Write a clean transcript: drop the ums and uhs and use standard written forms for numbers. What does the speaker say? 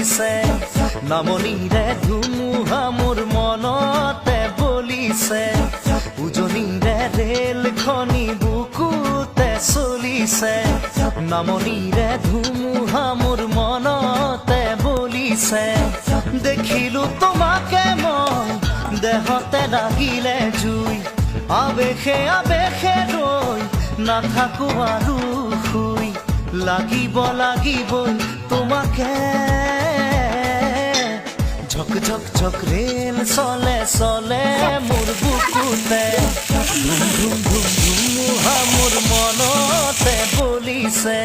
চলিছে নামনিৰে ধুমুহা মোৰ মনতে বলিছে উজনিৰে ৰেলখনি বুকুতে চলিছে নামনিৰে ধুমুহা মোৰ মনতে বলিছে দেখিলো তোমাকে মই দেহতে লাগিলে জুই আবেশে আবেশে ৰৈ নাথাকো আৰু শুই লাগিবই তোমাকে ঝক ঝক ঝক ৰেল চলে চলে মোৰ বুকুতে ধুম ধুম ধুম ধুমুহা মোৰ মনতে বলিছে